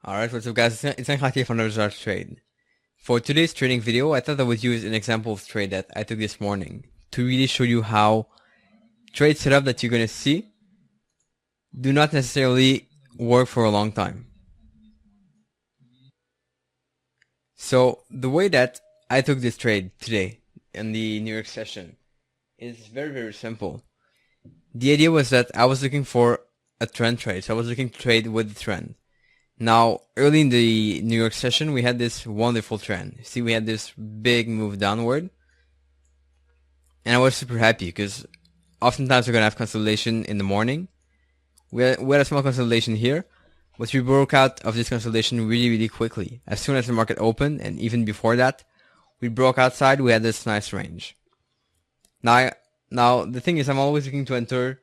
Alright, what's up guys, it's Ankhati here from another trade. For today's trading video, I thought I would use an example of trade that I took this morning to really show you how trade setup that you're going to see do not necessarily work for a long time. So the way that I took this trade today in the New York session is very simple. The idea was that I was looking for a trend trade, so I was looking to trade with the trend. Now, early in the New York session, we had this wonderful trend. See, we had this big move downward. And I was super happy because oftentimes we're going to have consolidation in the morning. We had a small consolidation here, but we broke out of this consolidation really quickly. As soon as the market opened, and even before that, we broke outside, we had this nice range. Now the thing is, I'm always looking to enter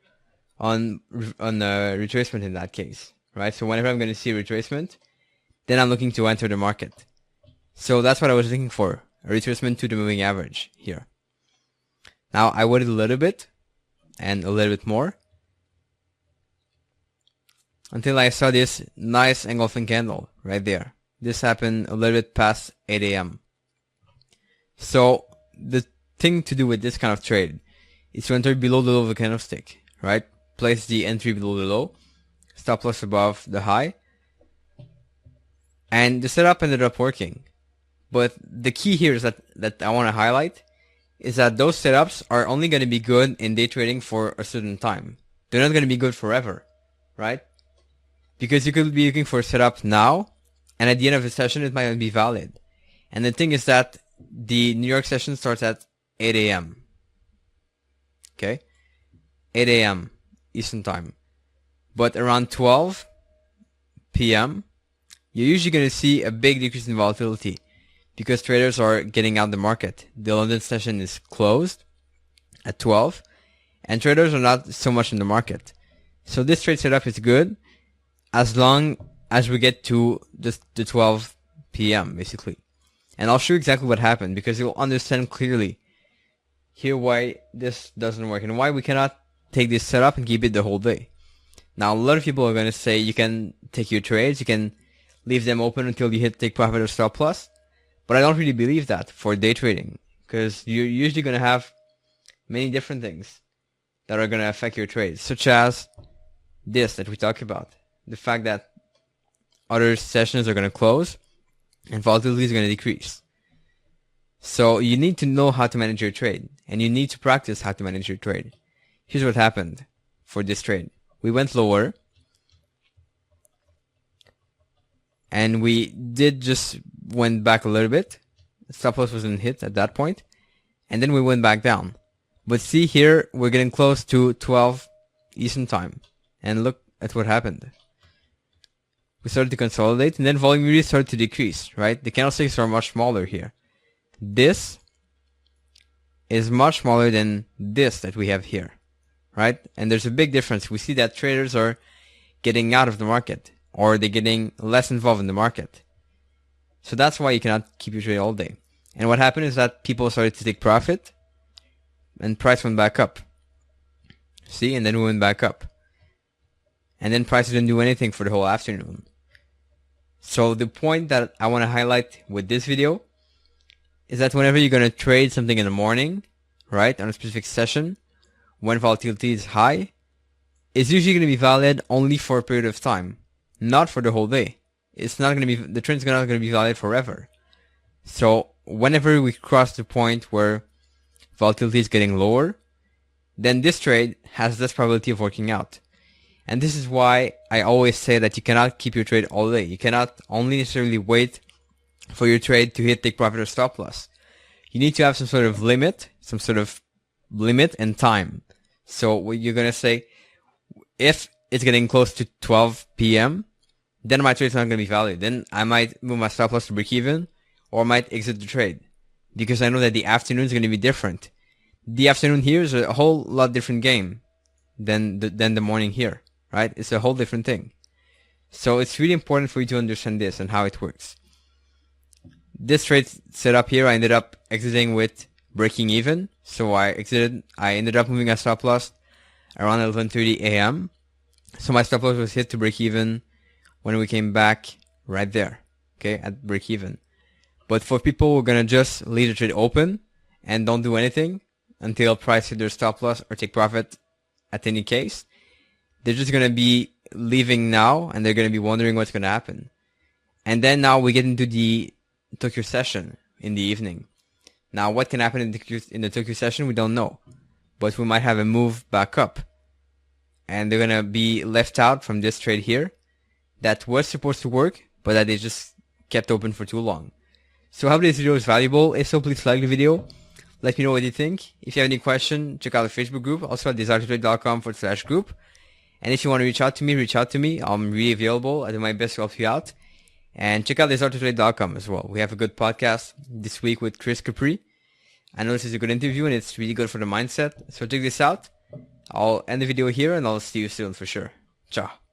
on retracement in that case. Right, so whenever I'm going to see a retracement, then I'm looking to enter the market. So that's what I was looking for, a retracement to the moving average here. Now I waited a little bit, and a little bit more, until I saw this nice engulfing candle right there. This happened a little bit past 8 a.m. So the thing to do with this kind of trade is to enter below the low of the candlestick, right? Place the entry below the low, stop loss above the high, and the setup ended up working. But the key here is that I want to highlight is that those setups are only going to be good in day trading for a certain time. They're not going to be good forever, right? Because you could be looking for a setup now, and at the end of the session it might not be valid. And the thing is that the New York session starts at 8 a.m. Okay? 8 a.m. Eastern time. But around 12 p.m., you're usually going to see a big decrease in volatility because traders are getting out the market. The London session is closed at 12, and traders are not so much in the market. So this trade setup is good as long as we get to the 12 p.m. basically. And I'll show you exactly what happened because you'll understand clearly here why this doesn't work and why we cannot take this setup and keep it the whole day. Now, a lot of people are going to say you can take your trades, you can leave them open until you hit take profit or stop loss. But I don't really believe that for day trading because you're usually going to have many different things that are going to affect your trades, such as this that we talked about. The fact that other sessions are going to close and volatility is going to decrease. So you need to know how to manage your trade and you need to practice how to manage your trade. Here's what happened for this trade. We went lower, and we did just went back a little bit. Stop loss wasn't hit at that point, and then we went back down. But see here, we're getting close to 12 Eastern time, and look at what happened. We started to consolidate, and then volume really started to decrease, right? The candlesticks are much smaller here. This is much smaller than this that we have here. Right? And there's a big difference. We see that traders are getting out of the market or they're getting less involved in the market. So that's why you cannot keep your trade all day. And what happened is that people started to take profit and price went back up. See? And then we went back up. And then price didn't do anything for the whole afternoon. So the point that I want to highlight with this video is that whenever you're going to trade something in the morning, right, on a specific session, when volatility is high, it's usually going to be valid only for a period of time, not for the whole day. It's not going to be, the trend's not going to be valid forever. So whenever we cross the point where volatility is getting lower, then this trade has less probability of working out. And this is why I always say that you cannot keep your trade all day. You cannot only necessarily wait for your trade to hit take profit or stop loss. You need to have some sort of limit and time. So what you're going to say, if it's getting close to 12 p.m., then my trade is not going to be valid. Then I might move my stop loss to break even or I might exit the trade because I know that the afternoon is going to be different. The afternoon here is a whole lot different game than the morning here, right? It's a whole different thing. So it's really important for you to understand this and how it works. This trade set up here, I ended up exiting with breaking even. So I ended up moving a stop loss around 11:30 a.m. So my stop loss was hit to break even when we came back right there, okay, at break even. But for people who are gonna just leave the trade open and don't do anything until price hit their stop loss or take profit at any case, they're just gonna be leaving now and they're gonna be wondering what's gonna happen. And then now we get into the Tokyo session in the evening. Now what can happen in the Tokyo session, we don't know. But we might have a move back up. And they're gonna be left out from this trade here that was supposed to work, but that they just kept open for too long. So I hope this video is valuable. If so, please like the video. Let me know what you think. If you have any question, check out the Facebook group, also at desiretotrade.com/group. And if you want to reach out to me. I'm really available. I do my best to help you out. And check out desiretotrade.com as well. We have a good podcast this week with Chris Capri. I know this is a good interview and it's really good for the mindset. So check this out. I'll end the video here and I'll see you soon for sure. Ciao.